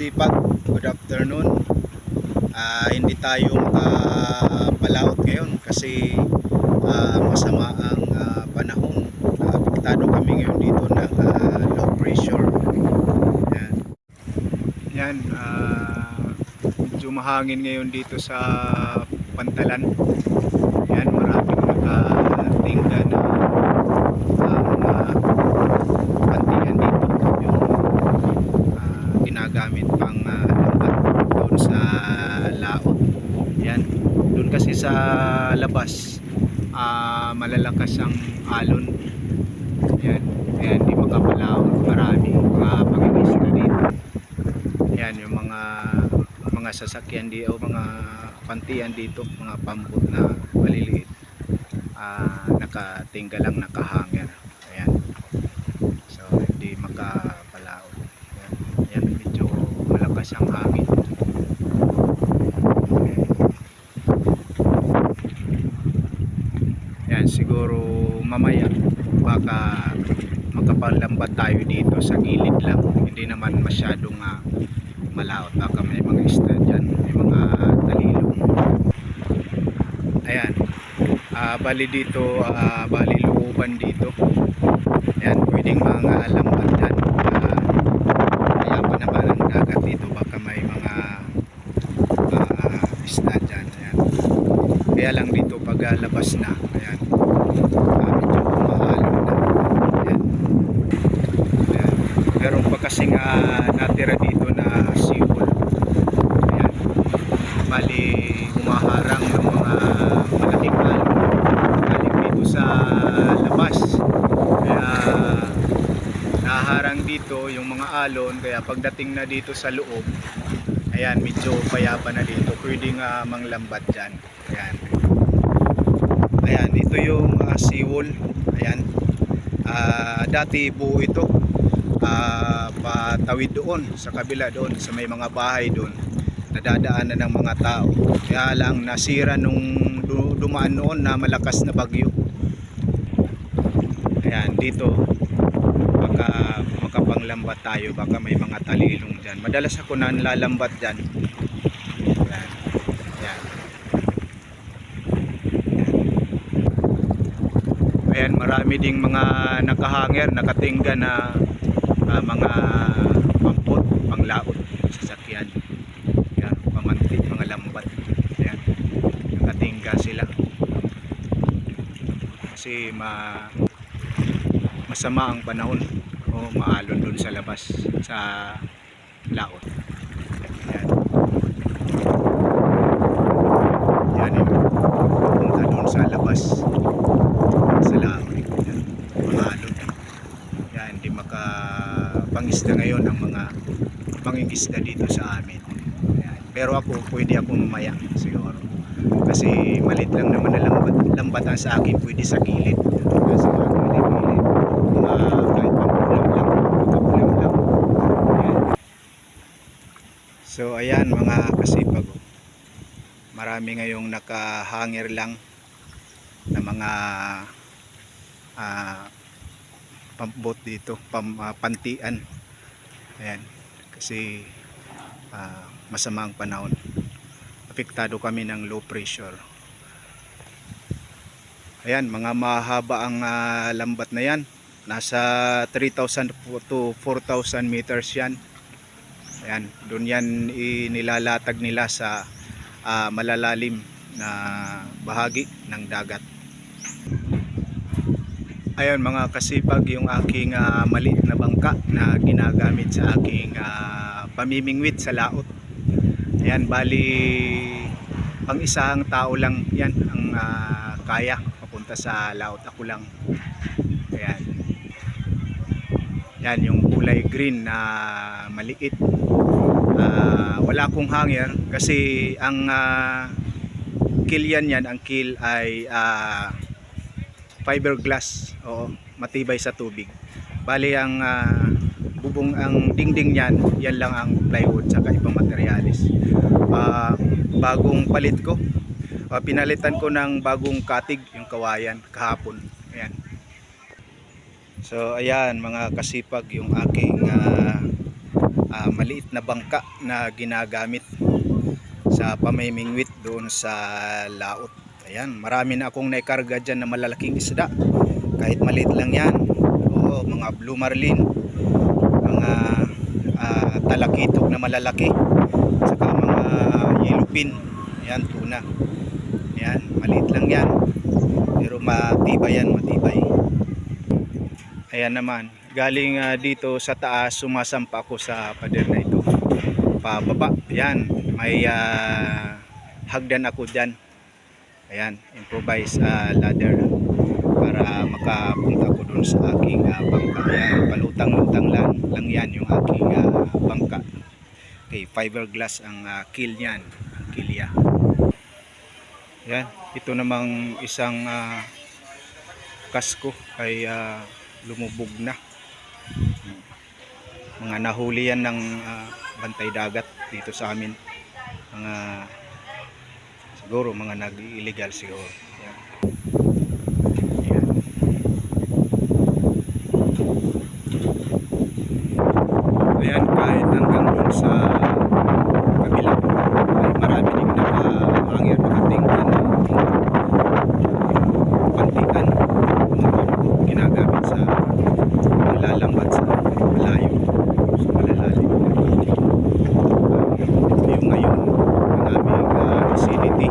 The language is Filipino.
kasipag, good afternoon. Hindi tayo makapalaot ngayon kasi masama ang panahon. Apektado kami ngayon dito ng low pressure. Yan, yan medyo mahangin ngayon dito sa Pantalan. Yan, maraming nakatingga na pantian dito. Yung ginagamit pang lambat doon sa laot. Yan, doon kasi sa labas malalakas ang alon. Yan, kaya hindi makapalaot. Marami mga pangingisda dito. Yan, yung mga sasakyan dito, mga pantian dito, mga pambot na maliliit, nakatingga lang, nakahanger. Ayan, so hindi makapalaot. Yan, medyo malakas ang hangin. Yan, siguro mamaya baka makapalambat tayo dito sa gilid lang, hindi naman masyadong malaot. Baka may mga isda dyan, may mga talilong. Ayan, bali dito, bali looban dito. Ayan, pwedeng mga lambat dyan. Kaya pa naman ang dagat dito, baka may mga isda dyan. Ayan, kaya lang dito pag labas na, ayan, medyo mahalo na. Ayan. Ayan, meron pa kasing natira dito na seawall. Ayan, bali humaharang ng mga malaking alon galing dito sa labas, kaya naharang dito yung mga alon, kaya pagdating na dito sa loob, ayan, medyo payapa na dito, pwedeng manglambat dyan. Ayan, ayan, ito yung seawall. Ayan, dati buo ito, patawid doon sa kabila, doon sa may mga bahay doon, nadadaanan ng mga tao. Kaya lang nasira nung dumaan noon na malakas na bagyo. Ayan, dito baka makapanglambat tayo, baka may mga talilong dyan. Madalas ako nanlalambat dyan. Ayan, ayan. Ayan, marami ding mga nakahanger, nakatingga na mga pampot, panglaot, sasakyan. Ayan, pamantik, mga lambat. Ayan, nakatingga sila kasi masama ang panahon, o maalon dun sa labas sa laot. Ayan, yan yung pupunta dun sa labas sa laot. Ayan, maalon. Yan, hindi makapangisda ngayon ang mga mangingisda dito sa amin. Ayan, pero ako, pwede ako mamaya siguro kasi malit lang naman na lambatan sa akin, pwede sa gilid. Kasi gilid, kahit pampulam lang, pagkapulam lang. Ayan. So ayan mga kasipag, marami ngayong nakahanger lang na mga pambot dito, pantian. Ayan, kasi masama ang panahon, apektado kami ng low pressure. Ayan, mga mahaba ang lambat na yan, nasa 3,000 to 4,000 meters yan. Ayan, doon yan inilalatag nila sa malalalim na bahagi ng dagat. Ayan mga kasipag, yung aking maliit na bangka na ginagamit sa aking pamimingwit sa laot. Ayan, bali pang isang tao lang yan ang kaya papunta sa laot, ako lang. Ayan, yan yung kulay green na maliit. Wala akong hanger kasi ang kill yan, ang kill ay fiberglass, o matibay sa tubig. Bali ang bubong, ang dingding yan, yan lang ang plywood saka ibang materialis. Bagong palit ko, pinalitan ko ng bagong katig, yung kawayan, kahapon. Ayan, So ayan mga kasipag, yung aking maliit na bangka na ginagamit sa pamimingwit doon sa laot. Ayan, marami na akong naikarga dyan na malalaking isda, kahit maliit lang yan. Oo, mga blue marlin, mga talakitok na malalaki, saka mga yellowfin. Ayan, tuna. Ayan, maliit lang yan, pero matibay yan, matibay. Ayan naman, galing dito sa taas, sumasampa ako sa pader na ito pababa. Ayan, may hagdan ako dyan. Ayan, improvise ladder para makapunta ko dun sa aking bangka. Ayan, palutang-lutang lang yan yung aking bangka. Okay, fiberglass ang keel niyan, ang kilya. Ayan, ito namang isang kasko ay lumubog na. Mga nahuli yan ng bantay dagat dito sa amin. Siguro mga nag-illegal siguro. Ayan. Ayan. Ayan, kahit hanggang dun sa kabila ay marami din nakahangir, nakatingkan na pantikan, mga bangko ginagamit sa paglalambat sa malayo, sa malalalim. Ito yung ngayon ang aming facility.